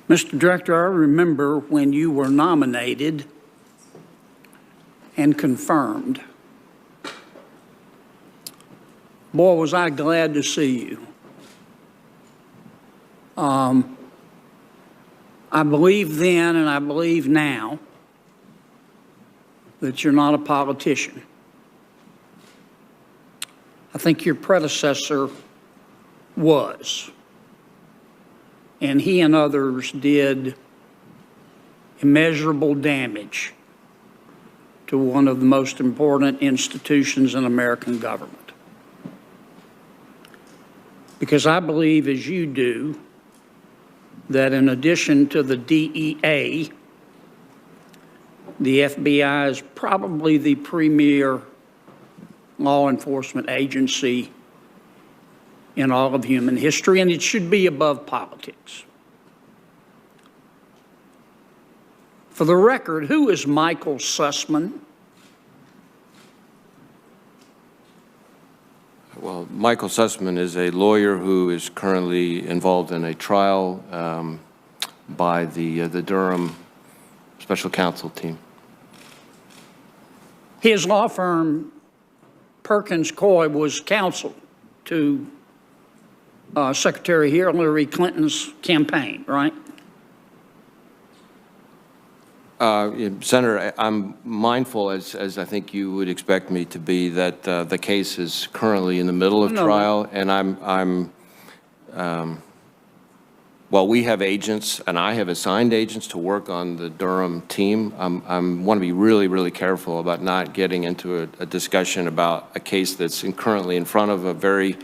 Mr. Director, I remember when you were nominated and confirmed. Boy, was I glad to see you. I believe then and I believe now that you're not a politician. I think your predecessor was. And he and others did immeasurable damage to one of the most important institutions in American government. Because I believe, as you do, that in addition to the DEA, the FBI is probably the premier law enforcement agency in all of human history, and it should be above politics. For the record, who is Michael Sussman? Well, Michael Sussman is a lawyer who is currently involved in a trial by the Durham Special Counsel team. His law firm, Perkins Coie, was counsel to Secretary Hillary Clinton's campaign, right? Senator, I'm mindful, as I think you would expect me to be, that the case is currently in the middle of trial, and well, we have agents, and I have assigned agents to work on the Durham team. I want to be really, really careful about not getting into a discussion about a case that's currently in front of a very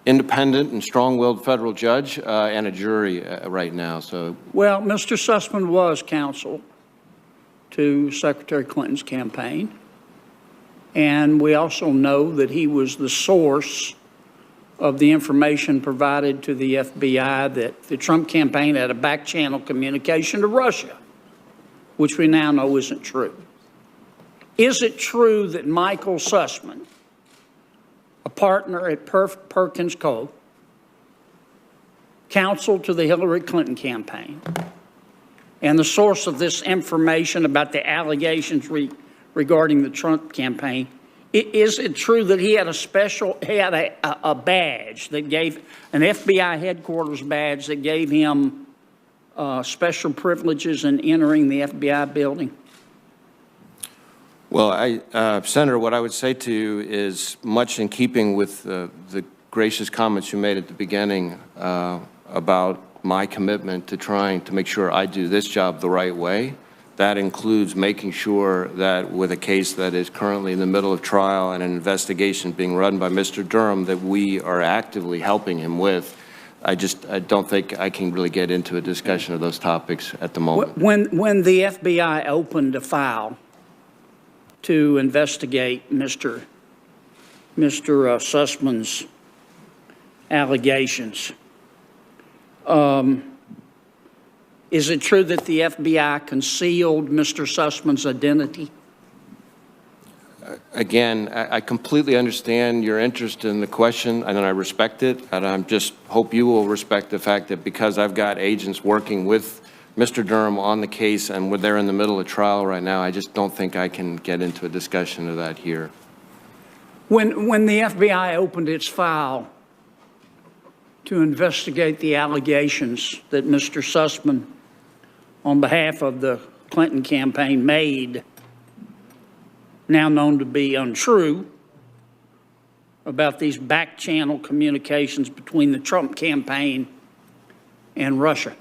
independent and strong-willed federal judge and a jury right now. So, well, Mr. Sussman was counsel to Secretary Clinton's campaign, and we also know that he was the source of the information provided to the FBI that the Trump campaign had a back-channel communication to Russia, which we now know isn't true. Is it true that Michael Sussman, a partner at Perkins Coie, counsel to the Hillary Clinton campaign, and the source of this information about the allegations regarding the Trump campaign, is it true that he had a badge that gave, an FBI headquarters badge that gave him special privileges in entering the FBI building? well, Senator, what I would say to you is much in keeping with the gracious comments you made at the beginning about my commitment to trying to make sure I do this job the right way. That includes making sure that with a case that is currently in the middle of trial and an investigation being run by Mr. Durham that we are actively helping him with. I don't think I can really get into a discussion of those topics at the moment. When the FBI opened a file to investigate Mr. Sussman's allegations, is it true that the FBI concealed Mr. Sussman's identity? Again, I completely understand your interest in the question, and I respect it, and I just hope you will respect the fact that because I've got agents working with Mr. Durham on the case and they're in the middle of trial right now, I just don't think I can get into a discussion of that here. When the FBI opened its file to investigate the allegations that Mr. Sussman, on behalf of the Clinton campaign, made, now known to be untrue, about these back-channel communications between the Trump campaign and Russia.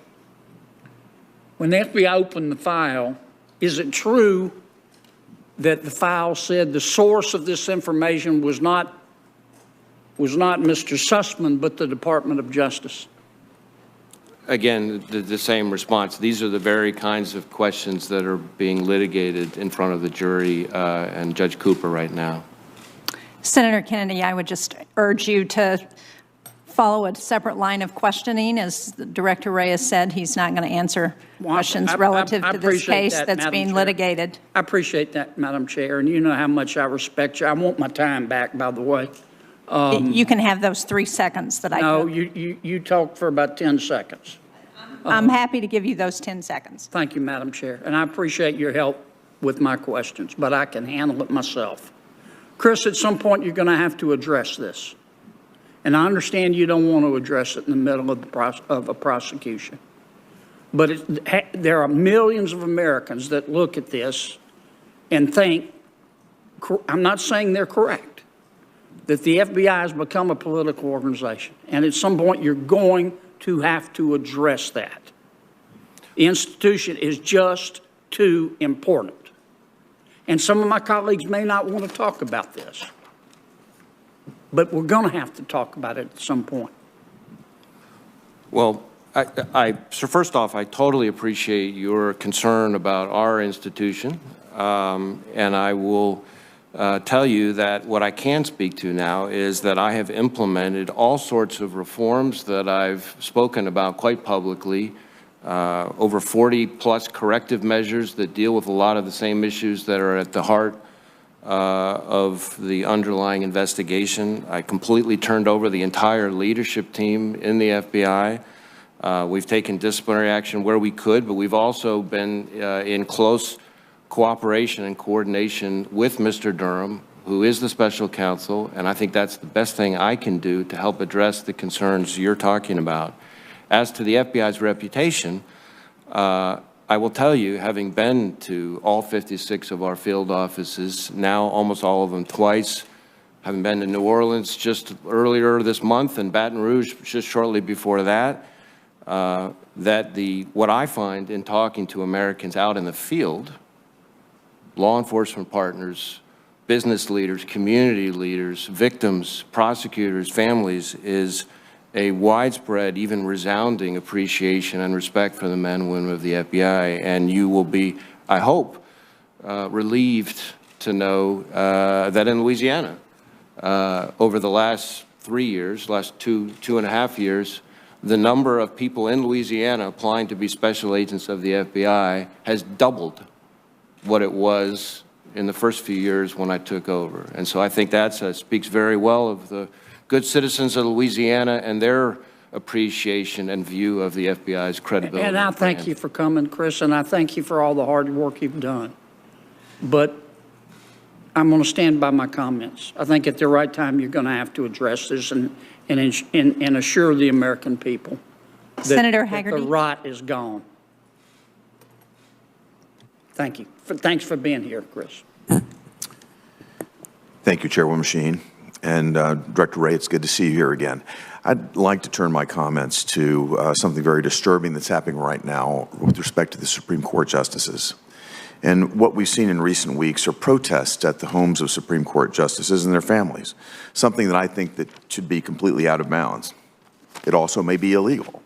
When the FBI opened the file, is it true that the file said the source of this information was not Mr. Sussman, but the Department of Justice? Again, the same response. These are the very kinds of questions that are being litigated in front of the jury and Judge Cooper right now. Senator Kennedy, I would just urge you to follow a separate line of questioning. As Director Wray has said, he's not going to answer questions relative to this case that's being litigated. I appreciate that, Madam Chair, and you know how much I respect you. I want my time back, by the way. You can have those 3 seconds that I took. No, you talked for about 10 seconds. I'm I'm happy to give you those 10 seconds. Thank you, Madam Chair, and I appreciate your help with my questions, but I can handle it myself. Chris, at some point, you're going to have to address this. And I understand you don't want to address it in the middle of a prosecution. But there are millions of Americans that look at this and think, I'm not saying they're correct, that the FBI has become a political organization. And at some point, you're going to have to address that. The institution is just too important. And some of my colleagues may not want to talk about this, but we're going to have to talk about it at some point. Well, so first off, I totally appreciate your concern about our institution, and I will tell you that what I can speak to now is that I have implemented all sorts of reforms that I've spoken about quite publicly, over 40-plus corrective measures that deal with a lot of the same issues that are at the heart of the underlying investigation. I completely turned over the entire leadership team in the FBI. We've taken disciplinary action where we could, but we've also been in close cooperation and coordination with Mr. Durham, who is the special counsel, and I think that's the best thing I can do to help address the concerns you're talking about. As to the FBI's reputation, I will tell you, having been to all 56 of our field offices, now almost all of them twice, having been to New Orleans just earlier this month and Baton Rouge just shortly before that, what I find in talking to Americans out in the field, law enforcement partners, business leaders, community leaders, victims, prosecutors, families, is a widespread, even resounding appreciation and respect for the men and women of the FBI. And you will be, I hope, relieved to know that in Louisiana, over the last 3 years, last two and a half years, the number of people in Louisiana applying to be special agents of the FBI has doubled what it was in the first few years when I took over. And so I think that speaks very well of the good citizens of Louisiana and their appreciation and view of the FBI's credibility. And I thank you for coming, Chris, and I thank you for all the hard work you've done. But I'm going to stand by my comments. I think at the right time you're going to have to address this and assure the American people that, Senator Hagerty, that the rot is gone. Thank you. Thanks for being here, Chris. Thank you, Chairwoman Sheen. And Director Wray, it's good to see you here again. I'd like to turn my comments to something very disturbing that's happening right now with respect to the Supreme Court justices. And what we've seen in recent weeks are protests at the homes of Supreme Court justices and their families, something that I think that should be completely out of bounds. It also may be illegal.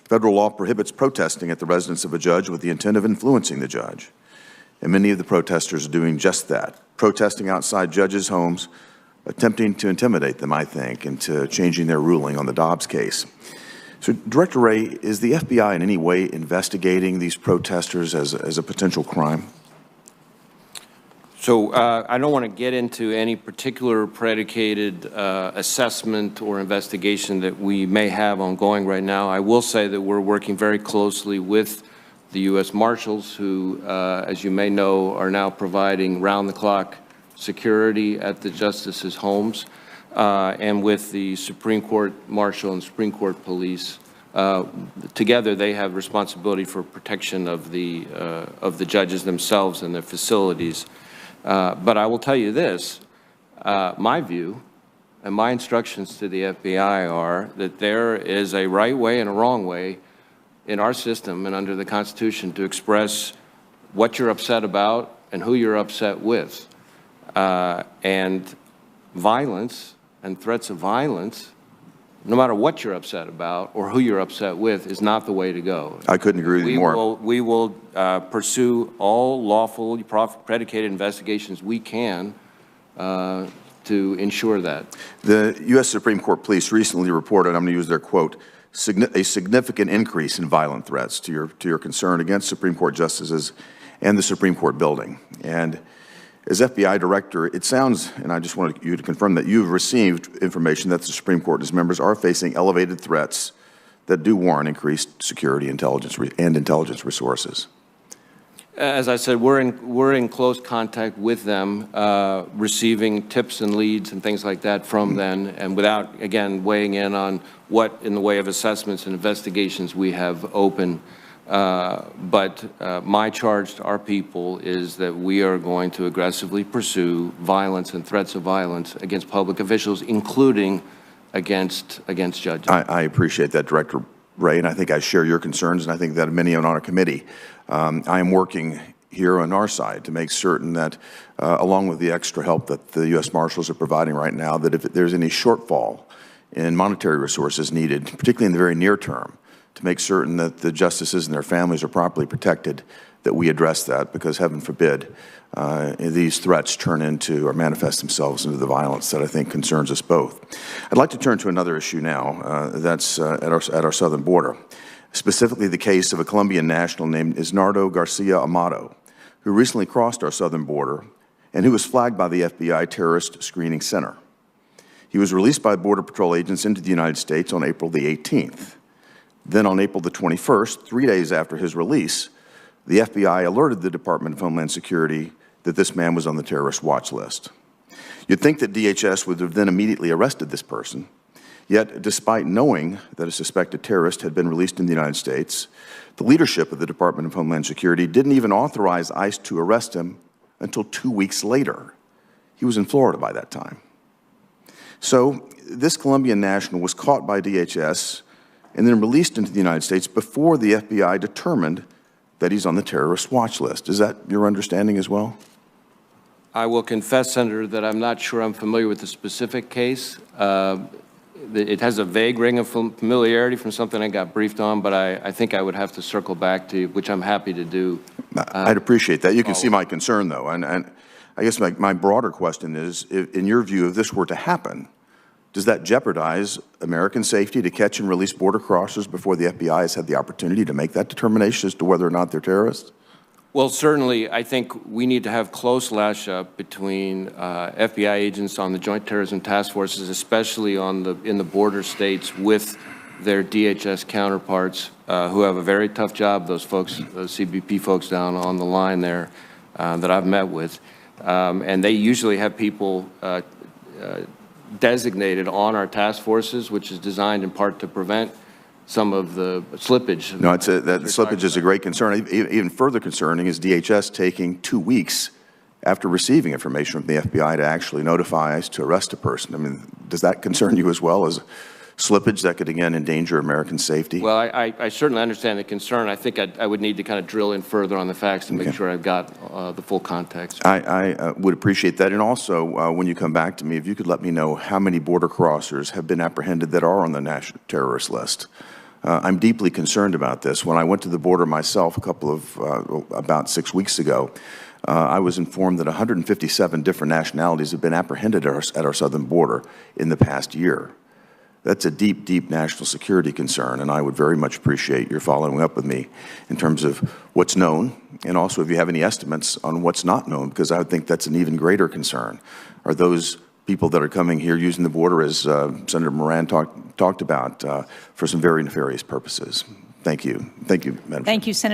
Federal law prohibits protesting at the residence of a judge with the intent of influencing the judge. And many of the protesters are doing just that, protesting outside judges' homes, attempting to intimidate them, I think, into changing their ruling on the Dobbs case. So, Director Wray, is the FBI in any way investigating these protesters as a potential crime? So I don't want to get into any particular predicated assessment or investigation that we may have ongoing right now. I will say that we're working very closely with the U.S. Marshals, who, as you may know, are now providing round-the-clock security at the justices' homes, and with the Supreme Court Marshal and Supreme Court Police. Together, they have responsibility for protection of the judges themselves and their facilities. But I will tell you this, my view and my instructions to the FBI are that there is a right way and a wrong way in our system and under the Constitution to express what you're upset about and who you're upset with. And violence and threats of violence, no matter what you're upset about or who you're upset with, is not the way to go. I couldn't agree with you more. We will pursue all lawful, predicated investigations we can to ensure that. The U.S. Supreme Court Police recently reported, I'm going to use their quote, a significant increase in violent threats to your concern against Supreme Court justices and the Supreme Court building. And as FBI director, it sounds, and I just wanted you to confirm that you've received information that the Supreme Court and its members are facing elevated threats that do warrant increased security intelligence and intelligence resources? As I said, we're in close contact with them, receiving tips and leads and things like that from them, and without, again, weighing in on what in the way of assessments and investigations we have open. But my charge to our people is that we are going to aggressively pursue violence and threats of violence against public officials, including against judges. I appreciate that, Director Wray, and I think I share your concerns, and I think that many on our committee. I am working here on our side to make certain that, along with the extra help that the U.S. Marshals are providing right now, that if there's any shortfall in monetary resources needed, particularly in the very near term, to make certain that the justices and their families are properly protected, that we address that, because heaven forbid these threats turn into or manifest themselves into the violence that I think concerns us both. I'd like to turn to another issue now that's at our southern border, specifically the case of a Colombian national named Isnardo Garcia Amado, who recently crossed our southern border and who was flagged by the FBI Terrorist Screening Center. He was released by Border Patrol agents into the United States on April the 18th. Then on April the 21st, 3 days after his release, the FBI alerted the Department of Homeland Security that this man was on the terrorist watch list. You'd think that DHS would have then immediately arrested this person, yet despite knowing that a suspected terrorist had been released in the United States, the leadership of the Department of Homeland Security didn't even authorize ICE to arrest him until 2 weeks later. He was in Florida by that time. So this Colombian national was caught by DHS and then released into the United States before the FBI determined that he's on the terrorist watch list. Is that your understanding as well? I will confess, Senator, that I'm not sure I'm familiar with the specific case. It has a vague ring of familiarity from something I got briefed on, but I think I would have to circle back to you, which I'm happy to do. I'd appreciate that. You can see my concern, though. And I guess my broader question is, in your view, if this were to happen, does that jeopardize American safety to catch and release border crossers before the FBI has had the opportunity to make that determination as to whether or not they're terrorists? Well, certainly, I think we need to have close lash-up between FBI agents on the Joint Terrorism Task Forces, especially in the border states, with their DHS counterparts, who have a very tough job, those folks, those CBP folks down on the line there that I've met with. And they usually have people designated on our task forces, which is designed in part to prevent some of the slippage. No, that slippage is a great concern. Even further concerning is DHS taking 2 weeks after receiving information from the FBI to actually notify us to arrest a person. I mean, does that concern you as well as slippage that could, again, endanger American safety? Well, I certainly understand the concern. I think I would need to kind of drill in further on the facts to make sure I've got the full context. I would appreciate that. And also, when you come back to me, if you could let me know how many border crossers have been apprehended that are on the national terrorist list. I'm deeply concerned about this. When I went to the border myself about 6 weeks ago, I was informed that 157 different nationalities have been apprehended at our southern border in the past year. That's a deep, deep national security concern, and I would very much appreciate your following up with me in terms of what's known, and also if you have any estimates on what's not known, because I would think that's an even greater concern. Are those people that are coming here using the border, as Senator Moran talked about, for some very nefarious purposes? Thank you. Thank you, Madam Chair. Thank you, Senator.